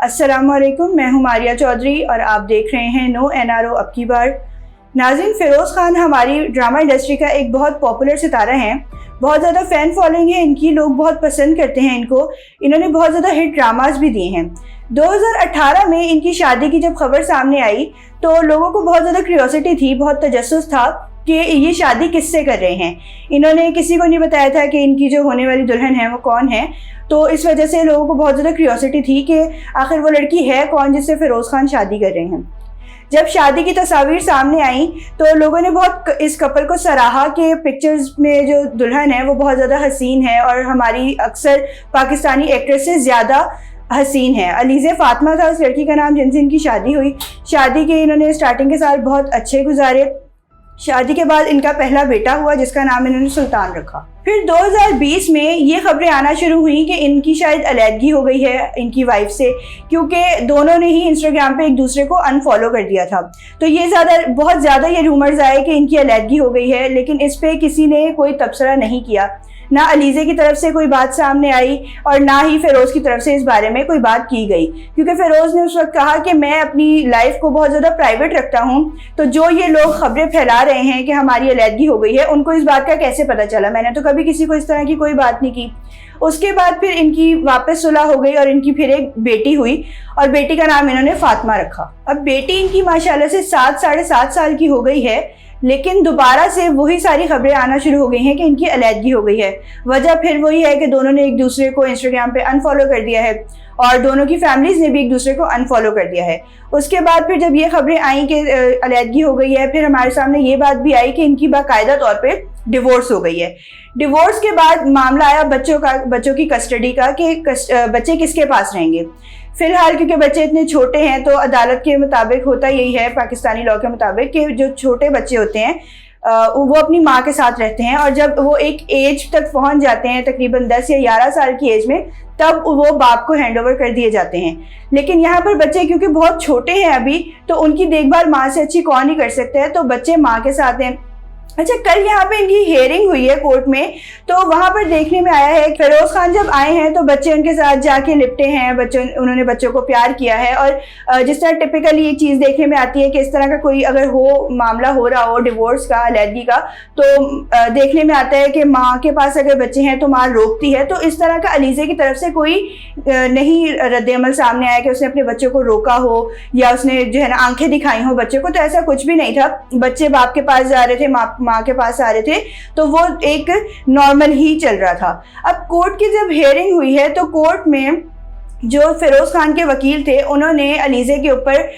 अस्सलामुअलैकुम, मैं हूं मारिया चौधरी और आप देख रहे हैं नो एनआरओ अब की बार। नाज़रीन, फ़िरोज़ खान हमारी ड्रामा इंडस्ट्री का एक बहुत पॉपुलर सितारा हैं। बहुत ज़्यादा फ़ैन फॉलोइंग है इनकी, लोग बहुत पसंद करते हैं इनको। इन्होंने बहुत ज़्यादा हिट ड्रामास भी दिए हैं। 2018 में इनकी शादी की जब खबर सामने आई तो लोगों को बहुत ज़्यादा क्यूरियोसिटी थी, बहुत तजस्सुस था कि ये शादी किससे कर रहे हैं। इन्होंने किसी को नहीं बताया था कि इनकी जो होने वाली दुल्हन है वो कौन है। तो इस वजह से लोगों को बहुत ज़्यादा क्यूरियोसिटी थी कि आखिर वो लड़की है कौन जिससे फ़िरोज़ खान शादी कर रहे हैं। जब शादी की तस्वीर सामने आई तो लोगों ने बहुत इस कपल को सराहा कि पिक्चर्स में जो दुल्हन है वो बहुत ज़्यादा हसीन है और हमारी अक्सर पाकिस्तानी एक्ट्रेस से ज़्यादा हसीन है। अलीज़े फ़ातिमा था उस लड़की का नाम जिनसे इनकी शादी हुई। शादी के इन्होंने स्टार्टिंग के साल बहुत अच्छे गुजारे। शादी के बाद इनका पहला बेटा हुआ जिसका नाम इन्होंने सुल्तान रखा। फिर 2020 में ये खबरें आना शुरू हुई कि इनकी शायद अलैदगी हो गई है इनकी वाइफ से, क्योंकि दोनों ने ही इंस्टाग्राम पे एक दूसरे को अनफॉलो कर दिया था। तो ये बहुत ज़्यादा ये रूमर्स आए कि इनकी अलैदगी हो गई है, लेकिन इस पर किसी ने कोई तबसरा नहीं किया। ना अलीज़े की तरफ से कोई बात सामने आई और ना ही फ़िरोज़ की तरफ से इस बारे में कोई बात की गई, क्योंकि फ़िरोज़ ने उस वक्त कहा कि मैं अपनी लाइफ को बहुत ज़्यादा प्राइवेट रखता हूँ, तो जो ये लोग खबरें फैला रहे हैं कि हमारी अलैदगी हो गई है उनको इस बात का कैसे पता चला, मैंने तो कभी किसी को इस तरह की कोई बात नहीं की। उसके बाद फिर इनकी वापस सुलह हो गई और इनकी फिर एक बेटी हुई और बेटी का नाम इन्होंने फ़ातिमा रखा। अब बेटी इनकी माशाल्लाह से 7-7.5 साल की हो गई है, लेकिन दोबारा से वही सारी खबरें आना शुरू हो गई हैं कि इनकी अलैदगी हो गई है। वजह फिर वही है कि दोनों ने एक दूसरे को इंस्टाग्राम पे अनफॉलो कर दिया है और दोनों की फैमिलीज़ ने भी एक दूसरे को अनफॉलो कर दिया है। उसके बाद फिर जब ये खबरें आई कि अलैदगी हो गई है, फिर हमारे सामने ये बात भी आई कि इनकी बाकायदा तौर पे डिवोर्स हो गई है। डिवोर्स के बाद मामला आया बच्चों की कस्टडी का कि बच्चे किसके पास रहेंगे। फिलहाल क्योंकि बच्चे इतने छोटे हैं तो अदालत के मुताबिक होता यही है, पाकिस्तानी लॉ के मुताबिक, कि जो छोटे बच्चे होते हैं वो अपनी माँ के साथ रहते हैं और जब वो एक एज तक पहुंच जाते हैं, तकरीबन 10 या 11 साल की एज में, तब वो बाप को हैंडओवर कर दिए जाते हैं। लेकिन यहाँ पर बच्चे क्योंकि बहुत छोटे हैं अभी, तो उनकी देखभाल माँ से अच्छी कौन ही कर सकता है, तो बच्चे माँ के साथ हैं। अच्छा, कल यहाँ पे इनकी हियरिंग हुई है कोर्ट में, तो वहाँ पर देखने में आया है फ़िरोज़ खान जब आए हैं तो बच्चे उनके साथ जाके लिपटे हैं, उन्होंने बच्चों को प्यार किया है। और जिस तरह टिपिकली एक चीज़ देखने में आती है कि इस तरह का कोई अगर मामला हो रहा हो डिवोर्स का, अलैदगी का, तो देखने में आता है कि माँ के पास अगर बच्चे हैं तो माँ रोकती है। तो इस तरह का अलीज़े की तरफ से कोई नहीं रद्द-ए-अमल सामने आया कि उसने अपने बच्चों को रोका हो या उसने जो है ना आंखें दिखाई हो बच्चे को, तो ऐसा कुछ भी नहीं था। बच्चे बाप के पास जा रहे थे, माँ के पास आ रहे थे, तो वो एक नॉर्मल ही चल रहा था। अब कोर्ट की जब हियरिंग हुई है तो कोर्ट में जो फ़िरोज़ खान के वकील थे उन्होंने अलीज़े के ऊपर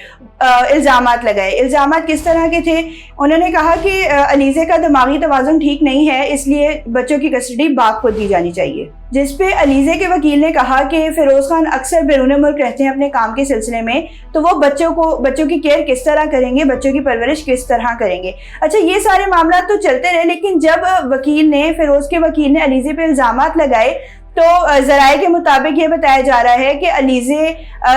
इल्ज़ामात लगाए। इल्ज़ामात किस तरह के थे? उन्होंने कहा कि अलीज़े का दिमागी तवाज़ुन ठीक नहीं है, इसलिए बच्चों की कस्टडी बाप को दी जानी चाहिए। जिस पे अलीज़े के वकील ने कहा कि फ़िरोज़ खान अक्सर बैरून मुल्क रहते हैं अपने काम के सिलसिले में, तो वो बच्चों की केयर किस तरह करेंगे, बच्चों की परवरिश किस तरह करेंगे। अच्छा, ये सारे मामला तो चलते रहे, लेकिन जब फ़िरोज़ के वकील ने अलीज़े पे इल्ज़ामात लगाए तो ज़राए के मुताबिक ये बताया जा रहा है कि अलीज़े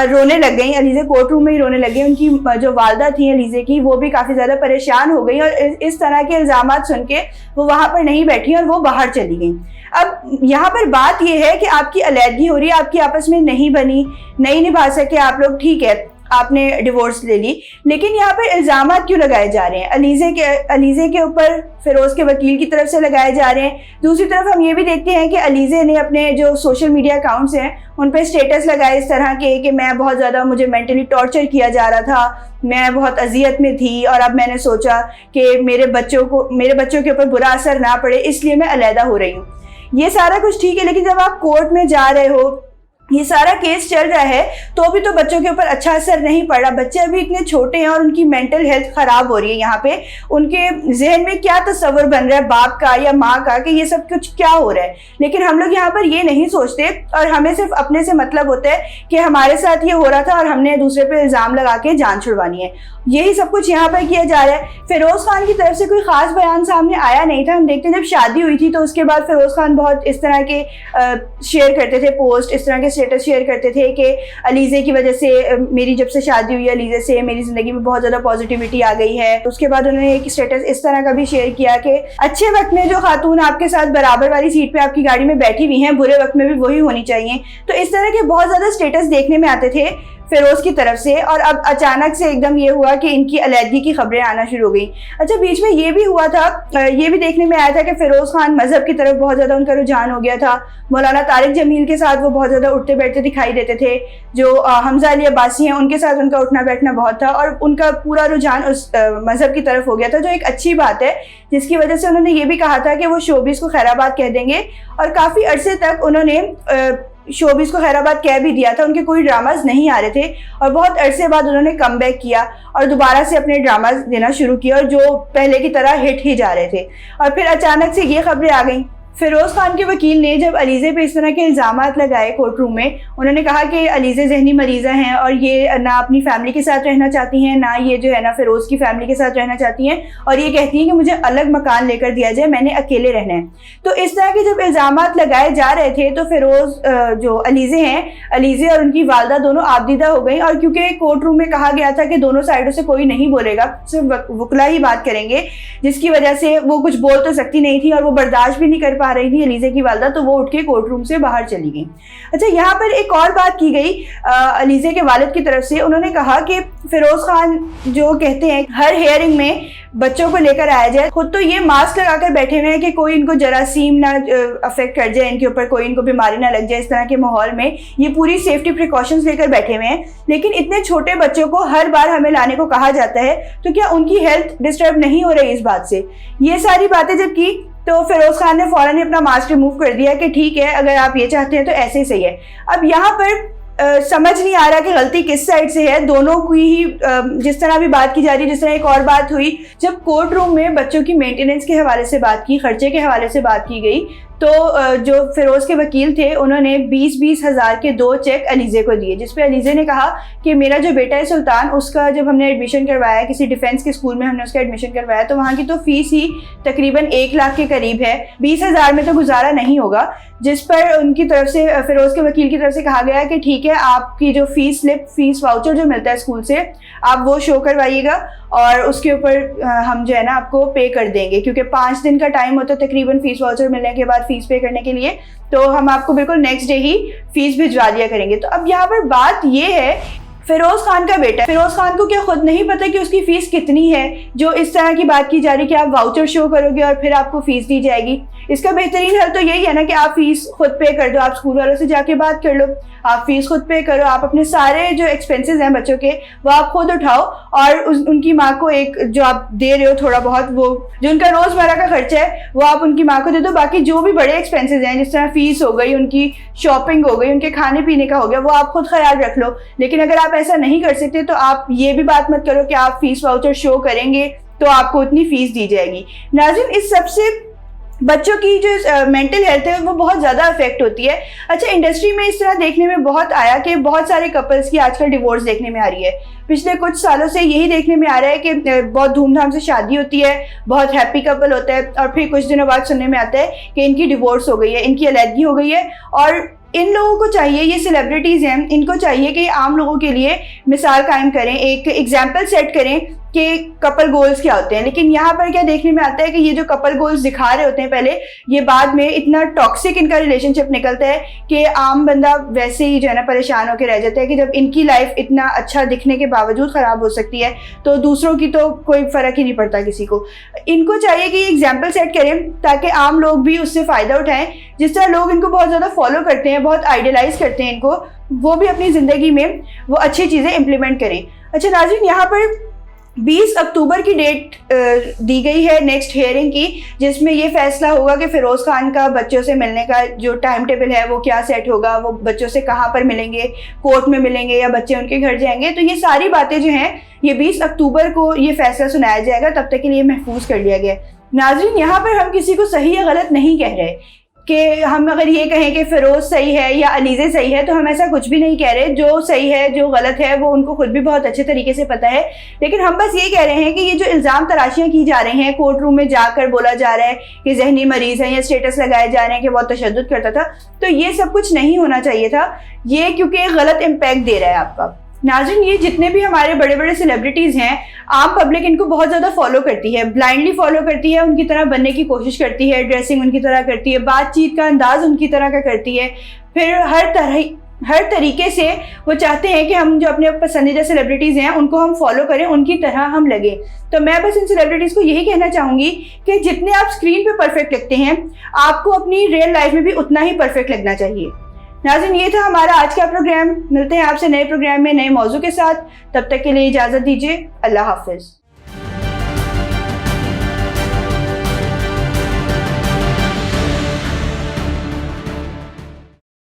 रोने लग गई, अलीज़े कोर्ट रूम में ही रोने लग गई। उनकी जो वालदा थी अलीज़े की, वो भी काफ़ी ज़्यादा परेशान हो गई और इस तरह के इल्ज़ामात सुन के वो वहाँ पर नहीं बैठी और वो बाहर चली गई। अब यहाँ पर बात ये है कि आपकी अलैदगी हो रही है, आपकी आपस में नहीं बनी, नहीं निभा सके आप लोग, ठीक है, आपने डिवोर्स ले ली, लेकिन यहाँ पर इल्ज़ामात क्यों लगाए जा रहे हैं? अलीज़े के ऊपर फ़िरोज़ के वकील की तरफ से लगाए जा रहे हैं। दूसरी तरफ हम ये भी देखते हैं कि अलीज़े ने अपने जो सोशल मीडिया अकाउंट्स हैं उन पर स्टेटस लगाए इस तरह के कि मैं बहुत ज़्यादा, मुझे मेंटली टॉर्चर किया जा रहा था, मैं बहुत अजियत में थी और अब मैंने सोचा कि मेरे बच्चों के ऊपर बुरा असर ना पड़े, इसलिए मैं अलहदा हो रही हूँ। ये सारा कुछ ठीक है, लेकिन जब आप कोर्ट में जा रहे हो, ये सारा केस चल रहा है, तो भी तो बच्चों के ऊपर अच्छा असर नहीं पड़ रहा। बच्चे अभी इतने छोटे हैं और उनकी मेंटल हेल्थ ख़राब हो रही है। यहाँ पे उनके जहन में क्या तस्वर बन रहा है बाप का या माँ का कि ये सब कुछ क्या हो रहा है, लेकिन हम लोग यहाँ पर ये नहीं सोचते और हमें सिर्फ अपने से मतलब होता है कि हमारे साथ ये हो रहा था और हमने दूसरे पे इल्ज़ाम लगा के जान छुड़वानी है। यही सब कुछ यहाँ पर किया जा रहा है। फ़िरोज़ खान की तरफ से कोई ख़ास बयान सामने आया नहीं था। हम देखते हैं जब शादी हुई थी तो उसके बाद फ़िरोज़ खान बहुत इस तरह के शेयर करते थे पोस्ट, इस तरह के स्टेटस शेयर करते थे कि अलीज़े की वजह से, मेरी जब से शादी हुई अलीज़े से मेरी ज़िंदगी में बहुत ज़्यादा पॉजिटिविटी आ गई है। उसके बाद उन्होंने एक स्टेटस इस तरह का भी शेयर किया कि अच्छे वक्त में जो खातून आपके साथ बराबर वाली सीट पे आपकी गाड़ी में बैठी हुई हैं, बुरे वक्त में भी वही होनी चाहिए। तो इस तरह के बहुत ज़्यादा स्टेटस देखने में आते थे। फिरोज की तरफ से, और अब अचानक से एकदम ये हुआ कि इनकी अलहदगी की खबरें आना शुरू हो गई। अच्छा, बीच में ये भी हुआ था, ये भी देखने में आया था कि फिरोज खान मजहब की तरफ बहुत ज़्यादा उनका रुझान हो गया था। मौलाना तारिक जमील के साथ वो बहुत ज़्यादा उठते बैठते दिखाई देते थे। जो हमजा अली अब्बासी हैं उनके साथ उनका उठना बैठना बहुत था, और उनका पूरा रुझान उस मजहब की तरफ हो गया था, जो एक अच्छी बात है, जिसकी वजह से उन्होंने ये भी कहा था कि वो शोबिस को खैराबाद कह देंगे। और काफ़ी अरसे तक उन्होंने शोबिस को खैराबाद कह भी दिया था, उनके कोई ड्रामाज नहीं आ रहे थे, और बहुत अरसे बाद उन्होंने कम बैक किया और दोबारा से अपने ड्रामाज देना शुरू किया, और जो पहले की तरह हिट ही जा रहे थे। और फिर अचानक से ये खबरें आ गई। फिरोज खान के वकील ने जब अलीज़े पे इस तरह के इल्ज़ामात लगाए कोर्ट रूम में, उन्होंने कहा कि अलीज़े जहनी मरीज़ा हैं और ये ना अपनी फैमिली के साथ रहना चाहती हैं, ना ये जो है ना फिरोज़ की फैमिली के साथ रहना चाहती हैं, और ये कहती हैं कि मुझे अलग मकान लेकर दिया जाए, मैंने अकेले रहना है। तो इस तरह के जब इल्ज़ामात लगाए जा रहे थे तो फिरोज़ जो अलीज़े हैं, अलीज़े और उनकी वालदा दोनों आबदीदा हो गई। और क्योंकि कोर्ट रूम में कहा गया था कि दोनों साइडों से कोई नहीं बोलेगा, सिर्फ वकला ही बात करेंगे, जिसकी वजह से वो कुछ बोल तो सकती नहीं थी और वो बर्दाश्त भी नहीं कर पा रही थी अलीज़े की वालदा, तो वो उठ के कोर्ट रूम से बाहर चली गई। अच्छा, यहाँ पर एक और बात की गई अलीज़े के वालिद की तरफ से। उन्होंने कहा कि फिरोज खान जो कहते हैं हर हेयरिंग में बच्चों को लेकर आया जाए, खुद तो ये मास्क लगाकर बैठे हुए हैं कि कोई इनको जरासीम ना अफेक्ट कर जाए, इनके ऊपर कोई इनको बीमारी ना लग जाए। इस तरह के माहौल में ये पूरी सेफ्टी प्रिकॉशंस लेकर बैठे हुए हैं, लेकिन इतने छोटे बच्चों को हर बार हमें लाने को कहा जाता है, तो क्या उनकी हेल्थ डिस्टर्ब नहीं हो रही इस बात से? ये सारी बातें जब की तो फिरोज खान ने फौरन ही अपना मास्क रिमूव कर दिया कि ठीक है, अगर आप ये चाहते हैं तो ऐसे ही सही है। अब यहाँ पर समझ नहीं आ रहा कि गलती किस साइड से है, दोनों की ही जिस तरह भी बात की जा रही है। जिस तरह एक और बात हुई जब कोर्ट रूम में बच्चों की मेंटेनेंस के हवाले से बात की, खर्चे के हवाले से बात की गई, तो जो फिरोज के वकील थे उन्होंने 20-20 हज़ार के 2 चेक अलीज़े को दिए, जिसपे अलीज़े ने कहा कि मेरा जो बेटा है सुल्तान, उसका जब हमने एडमिशन करवाया, किसी डिफेंस के स्कूल में हमने उसका एडमिशन करवाया, तो वहाँ की तो फीस ही तकरीबन 1 लाख के करीब है, 20 हज़ार में तो गुजारा नहीं होगा। जिस पर उनकी तरफ से, फिरोज के वकील की तरफ से कहा गया कि ठीक है, आपकी जो फीस स्लिप, फीस वाउचर जो मिलता है स्कूल से, आप वो शो करवाइएगा और उसके ऊपर हम जो है ना आपको पे कर देंगे, क्योंकि 5 दिन का टाइम होता है तकरीबन फीस वाउचर मिलने के बाद फीस पे करने के लिए, तो हम आपको बिल्कुल नेक्स्ट डे ही फीस भिजवा दिया करेंगे। तो अब यहाँ पर बात ये है, फिरोज खान का बेटा, फिरोज खान को क्या खुद नहीं पता कि उसकी फीस कितनी है, जो इस तरह की बात की जा रही है कि आप वाउचर शो करोगे और फिर आपको फीस दी जाएगी? इसका बेहतरीन हल तो यही है ना कि आप फीस खुद पे कर दो, आप स्कूल वालों से जाके बात कर लो, आप फीस खुद पे करो, आप अपने सारे जो एक्सपेंसेस हैं बच्चों के वो आप खुद उठाओ, और उनकी माँ को एक जो आप दे रहे हो थोड़ा बहुत, वो जो उनका रोज़मर्रा का खर्चा है वो आप उनकी माँ को दे दो। बाकी जो भी बड़े एक्सपेंसेस हैं, जिस तरह फीस हो गई, उनकी शॉपिंग हो गई, उनके खाने पीने का हो गया, वो आप खुद ख्याल रख लो। लेकिन अगर आप ऐसा नहीं कर सकते तो आप ये भी बात मत करो कि आप फीस वाउचर शो करेंगे तो आपको उतनी फीस दी जाएगी। नाज़रीन, इस सबसे बच्चों की जो मेंटल हेल्थ है वो बहुत ज़्यादा अफेक्ट होती है। अच्छा, इंडस्ट्री में इस तरह देखने में बहुत आया कि बहुत सारे कपल्स की आजकल डिवोर्स देखने में आ रही है। पिछले कुछ सालों से यही देखने में आ रहा है कि बहुत धूमधाम से शादी होती है, बहुत हैप्पी कपल होता है, और फिर कुछ दिनों बाद सुनने में आता है कि इनकी डिवोर्स हो गई है, इनकी अलहदगी हो गई है। और इन लोगों को चाहिए, ये सेलिब्रिटीज़ हैं, इनको चाहिए कि आम लोगों के लिए मिसाल कायम करें, एक एग्जाम्पल सेट करें कि कपल गोल्स क्या होते हैं। लेकिन यहाँ पर क्या देखने में आता है कि ये जो कपल गोल्स दिखा रहे होते हैं पहले, ये बाद में इतना टॉक्सिक इनका रिलेशनशिप निकलता है कि आम बंदा वैसे ही जो है ना परेशान होकर रह जाता है कि जब इनकी लाइफ इतना अच्छा दिखने के बावजूद ख़राब हो सकती है तो दूसरों की तो कोई फ़र्क ही नहीं पड़ता किसी को। इनको चाहिए कि एग्जाम्पल सेट करें ताकि आम लोग भी उससे फ़ायदा उठाएँ। जिस तरह लोग इनको बहुत ज़्यादा फॉलो करते हैं, बहुत आइडियलाइज़ करते हैं इनको, वो भी अपनी ज़िंदगी में वो अच्छी चीज़ें इम्प्लीमेंट करें। अच्छा नाज़रीन, यहाँ पर 20 अक्टूबर की डेट दी गई है नेक्स्ट हियरिंग की, जिसमें ये फैसला होगा कि फिरोज खान का बच्चों से मिलने का जो टाइम टेबल है वो क्या सेट होगा, वो बच्चों से कहाँ पर मिलेंगे, कोर्ट में मिलेंगे या बच्चे उनके घर जाएंगे। तो ये सारी बातें जो हैं ये 20 अक्टूबर को ये फैसला सुनाया जाएगा, तब तक के लिए महफूज कर लिया गया। नाज़रीन, यहाँ पर हम किसी को सही या गलत नहीं कह रहे कि हम अगर ये कहें कि फिरोज सही है या अलीज़े सही है, तो हम ऐसा कुछ भी नहीं कह रहे। जो सही है जो गलत है वो उनको खुद भी बहुत अच्छे तरीके से पता है। लेकिन हम बस ये कह रहे हैं कि ये जो इल्ज़ाम तराशियाँ की जा रही हैं, कोर्ट रूम में जाकर बोला जा रहा है कि जहनी मरीज़ है, या स्टेटस लगाए जा रहे हैं कि बहुत तशद्दुद करता था, तो ये सब कुछ नहीं होना चाहिए था। ये क्योंकि गलत इम्पैक्ट दे रहा है आपका। नाज़रीन, ये जितने भी हमारे बड़े बड़े सेलिब्रिटीज़ हैं, आम पब्लिक इनको बहुत ज़्यादा फॉलो करती है, ब्लाइंडली फॉलो करती है, उनकी तरह बनने की कोशिश करती है, ड्रेसिंग उनकी तरह करती है, बातचीत का अंदाज़ उनकी तरह का करती है, फिर हर तरह हर तरीके से वो चाहते हैं कि हम जो अपने पसंदीदा सेलिब्रिटीज़ हैं उनको हम फॉलो करें, उनकी तरह हम लगे। तो मैं बस इन सेलिब्रिटीज़ को यही कहना चाहूँगी कि जितने आप स्क्रीन पे परफेक्ट लगते हैं, आपको अपनी रियल लाइफ में भी उतना ही परफेक्ट लगना चाहिए। नाज़रीन, ये था हमारा आज का प्रोग्राम। मिलते हैं आपसे नए प्रोग्राम में नए मौजू के साथ। तब तक के लिए इजाज़त दीजिए। अल्लाह हाफिज़।